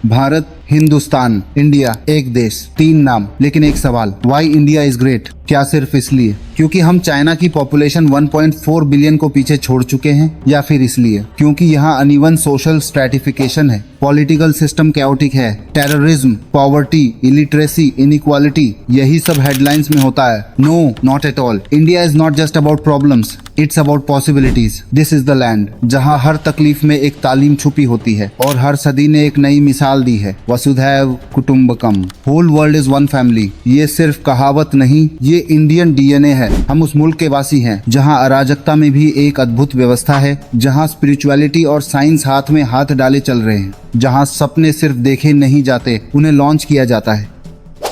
Bharat, Hindustan, India, एक देश, तीन नाम, लेकिन एक सवाल, वाई इंडिया इज ग्रेट? क्या सिर्फ इसलिए क्योंकि हम चाइना की पॉपुलेशन 1.4 बिलियन को पीछे छोड़ चुके हैं, या फिर इसलिए क्योंकि यहाँ अनइवन सोशल स्ट्रैटिफिकेशन है, पॉलिटिकल सिस्टम कैओटिक है, टेररिज्म, पॉवर्टी, इलिटरेसी, इनइक्वालिटी, यही सब हेडलाइंस में होता है? No, not at all. India is not just about problems, it's about possibilities. This is the land जहाँ हर तकलीफ में एक तालीम छुपी होती है और हर सदी ने एक नई मिसाल दी है। वसुधैव कुटुंबकम, whole world is one family. ये सिर्फ कहावत नहीं, ये इंडियन डीएनए है। हम उस मुल्क के वासी हैं जहाँ अराजकता में भी एक अद्भुत व्यवस्था है, जहाँ स्पिरिचुअलिटी और साइंस हाथ में हाथ डाले चल रहे हैं, जहाँ सपने सिर्फ देखे नहीं जाते, उन्हें लॉन्च किया जाता है।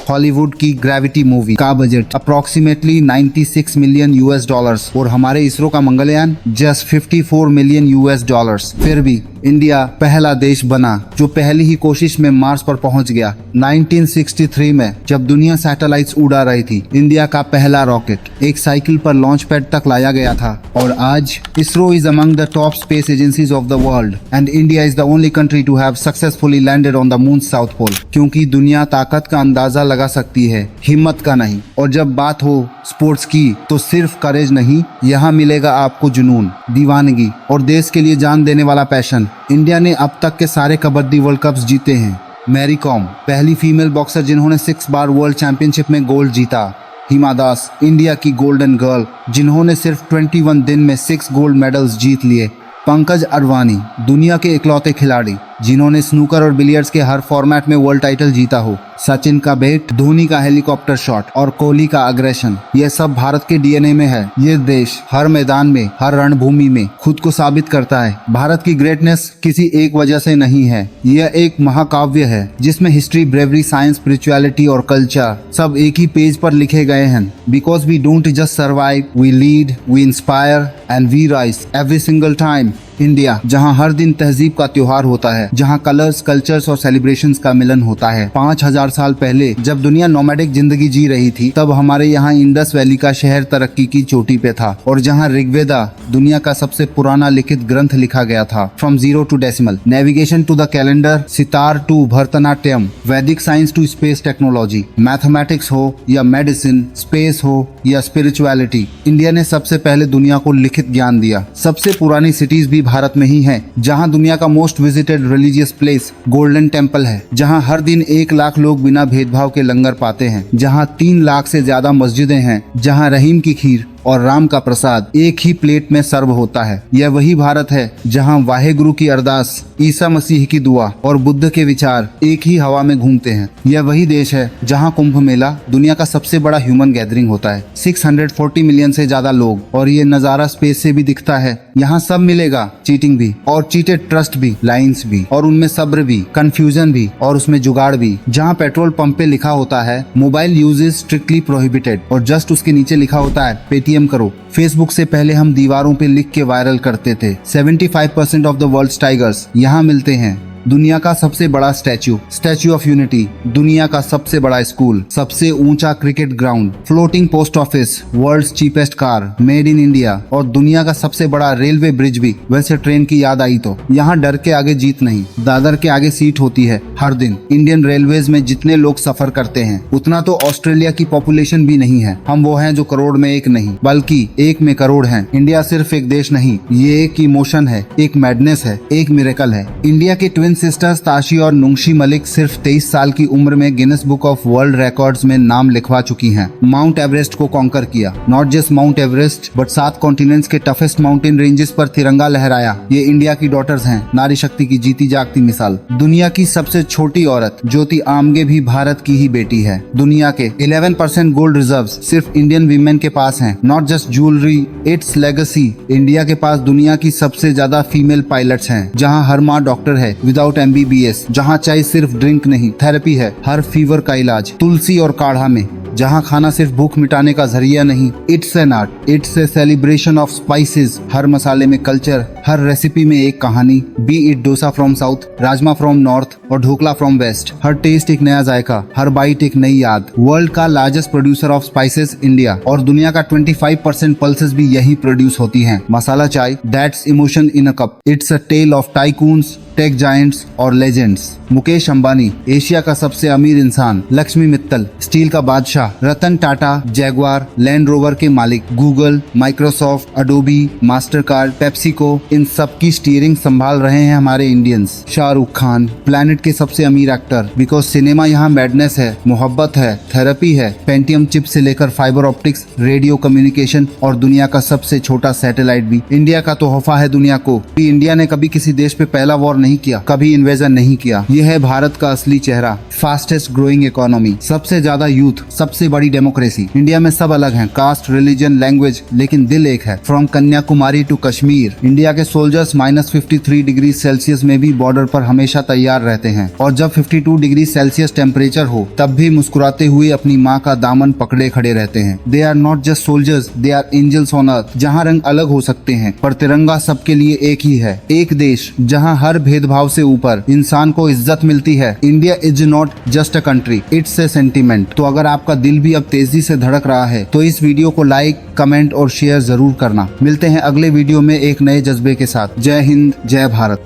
हॉलीवुड की ग्रेविटी मूवी का budget approximately 96 million US dollars और हमारे इसरो का Mangalyaan just 54 million US dollars. फिर भी इंडिया पहला देश बना जो पहली ही कोशिश में मार्स पर पहुंच गया। 1963 में जब दुनिया सैटेलाइट्स उड़ा रही थी, इंडिया का पहला रॉकेट एक साइकिल पर लॉन्च पैड तक लाया गया था। और आज ISRO is among the top space agencies of the world and India is the only country to have successfully landed on the moon south pole. क्योंकि दुनिया ताकत का अंदाजा लगा सकती है, हिम्मत का नहीं। और जब बात हो स्पोर्ट्स की तो सिर्फ करेज नहीं, यहाँ मिलेगा आपको जुनून, दीवानगी और देश के लिए जान देने वाला पैशन। इंडिया ने अब तक के सारे कबड्डी वर्ल्ड कप्स जीते हैं। मैरी कॉम पहली फीमेल बॉक्सर जिन्होंने 6 बार वर्ल्ड चैंपियनशिप में गोल्ड जीता। हिमा दास इंडिया की गोल्डन गर्ल जिन्होंने सिर्फ 21 दिन में 6 गोल्ड मेडल्स जीत लिए। पंकज अडवाणी दुनिया के इकलौते खिलाड़ी जिन्होंने स्नूकर और बिलियर्ड्स के हर फॉर्मेट में वर्ल्ड टाइटल जीता हो। सचिन का बैट, धोनी का हेलीकॉप्टर शॉट और कोहली का अग्रेशन, ये सब भारत के डीएनए में है। ये देश हर मैदान में, हर रणभूमि में खुद को साबित करता है। भारत की ग्रेटनेस किसी एक वजह से नहीं है, यह एक महाकाव्य है जिसमें हिस्ट्री, ब्रेवरी, साइंस, स्पिरिचुअलिटी और कल्चर सब एक ही पेज पर लिखे गए हैं। Because we don't just survive, we lead, we inspire and we rise every single time. India जहाँ हर दिन तहजीब का त्योहार होता है, जहाँ कलर्स, कल्चर्स और सेलिब्रेशंस का मिलन होता है। 5000 साल पहले जब दुनिया नोमैडिक जिंदगी जी रही थी, तब हमारे यहाँ इंडस वैली का शहर तरक्की की चोटी पे था। और जहाँ ऋग्वेदा दुनिया का सबसे पुराना लिखित ग्रंथ लिखा गया था, from 0 to decimal, navigation to the calendar, sitar to Bharatanatyam, Vedic science to space technology, mathematics हो या मेडिसिन, स्पेस हो या स्पिरिचुअलिटी, इंडिया ने सबसे पहले दुनिया को लिखित ज्ञान दिया। सबसे पुरानी सिटीज भी भारत में ही है, जहां दुनिया का most visited religious place golden temple है, जहां हर दिन 1 लाख लोग बिना भेदभाव के लंगर पाते हैं, जहां 3 लाख से ज्यादा मस्जिदें हैं, जहां रहीम की खीर और राम का प्रसाद एक ही प्लेट में सर्व होता है। यह वही भारत है जहां वाहेगुरु की अरदास, ईसा मसीह की दुआ और बुद्ध के विचार एक ही हवा में घूमते हैं। यह वही देश है जहां कुंभ मेला दुनिया का सबसे बड़ा ह्यूमन गैदरिंग होता है, 640 मिलियन से ज्यादा लोग। और ये नजारा स्पेस से भी दिखता है। यहाँ सब मिलेगा, चीटिंग भी और चीटेड ट्रस्ट भी, लाइन्स भी और उनमें सब्र भी, कंफ्यूजन भी और उसमें जुगाड़ भी। जहाँ पेट्रोल पंप पे लिखा होता है mobile use is strictly prohibited और जस्ट उसके नीचे लिखा होता है पेटीएम करो। फेसबुक से पहले हम दीवारों पे लिख के वायरल करते थे। 75% ऑफ द वर्ल्ड्स टाइगर्स यहाँ मिलते हैं। दुनिया का सबसे बड़ा स्टैच्यू ऑफ यूनिटी, दुनिया का सबसे बड़ा स्कूल, सबसे ऊंचा cricket ground, floating post office, world's cheapest car made in India और दुनिया का सबसे बड़ा रेलवे ब्रिज भी। वैसे ट्रेन की याद आई तो यहाँ डर के आगे जीत नहीं, दादर के आगे सीट होती है हर दिन। इंडियन रेलवेज में जितने लोग सफर करते हैं उतना तो ऑस्ट्रेलिया की पॉपुलेशन भी नहीं है। हम वो हैं जो करोड़ में एक नहीं बल्कि 1 में करोड़ हैं। इंडिया सिर्फ एक देश नहीं, ये एक इमोशन है, एक मैडनेस है, एक मिरेकल है। इंडिया के ट्विन सिस्टर्स ताशी और नुंगशी मलिक सिर्फ 23 साल की उम्र में Guinness book of world records में नाम लिखवा चुकी हैं। माउंट एवरेस्ट को कॉन्कर किया। Not just mount Everest but 7 continents के टफेस्ट माउंटेन रेंजेस पर तिरंगा लहराया। ये इंडिया की डॉटर्स हैं, नारी शक्ति की जीती जागती मिसाल। दुनिया की सबसे छोटी औरत ज्योति आमगे भी भारत की ही बेटी है। दुनिया के 11% गोल्ड रिजर्व्स सिर्फ इंडियन वीमेन के पास हैं। Not just jewellery, it's legacy. India के पास दुनिया की सबसे ज्यादा फीमेल पायलट्स हैं, जहां हर माँ डॉक्टर है विदाउट MBBS, जहाँ चाय सिर्फ ड्रिंक नहीं थेरेपी है, हर फीवर का इलाज तुलसी और काढ़ा में, जहाँ खाना सिर्फ भूख मिटाने का जरिया नहीं, it's an art, it's a celebration of spices. हर मसाले में कल्चर, हर रेसिपी में एक कहानी। Be it dosa from south, rajma from north और ढोकला फ्रॉम वेस्ट, हर टेस्ट एक नया जायका, हर बाइट एक नई याद। वर्ल्ड का largest producer of spices India और दुनिया का 25% पल्सेस भी यही प्रोड्यूस होती हैं। Masala chai, that's emotion in a cup. It's a tale of tycoons, tech giants और लेजेंड्स। मुकेश अंबानी एशिया का सबसे अमीर इंसान, लक्ष्मी मित्तल स्टील का बादशाह, Ratan Tata Jaguar Land Rover के मालिक, Google, Microsoft, Adobe, Mastercard, PepsiCo, इन सब की स्टीयरिंग संभाल रहे हैं हमारे इंडियंस। शाहरुख खान प्लेनेट के सबसे अमीर एक्टर, बिकॉज सिनेमा यहाँ मैडनेस है, मोहब्बत है, थेरेपी है। पेंटियम चिप से लेकर फाइबर ऑप्टिक्स, रेडियो कम्युनिकेशन और दुनिया का सबसे छोटा सैटेलाइट भी इंडिया का तोहफा है दुनिया को। इंडिया ने कभी किसी देश पे पहला वॉर नहीं किया, कभी इन्वेजन नहीं किया। यह है भारत का असली चेहरा। फास्टेस्ट ग्रोइंग इकोनॉमी, सबसे ज्यादा यूथ, सबसे बड़ी डेमोक्रेसी। इंडिया में सब अलग हैं, कास्ट, रिलीजन, लैंग्वेज, लेकिन दिल एक है। From Kanyakumari to Kashmir, India के सोल्जर्स -53 डिग्री सेल्सियस में भी बॉर्डर पर हमेशा तैयार रहते हैं, और जब 52 डिग्री सेल्सियस टेम्परेचर हो तब भी मुस्कुराते हुए अपनी माँ का दामन पकड़े खड़े रहते हैं। They are not just soldiers, they are angels on earth. जहाँ रंग अलग हो सकते हैं पर तिरंगा सबके लिए एक ही है। एक देश जहाँ हर भेदभाव से ऊपर इंसान को इज्जत मिलती है। India is not just a country, it's a sentiment. तो अगर आपका दिल भी अब तेजी से धड़क रहा है तो इस वीडियो को लाइक, कमेंट और शेयर जरूर करना। मिलते हैं अगले वीडियो में एक नए जज्बे के साथ। जय हिंद, जय भारत।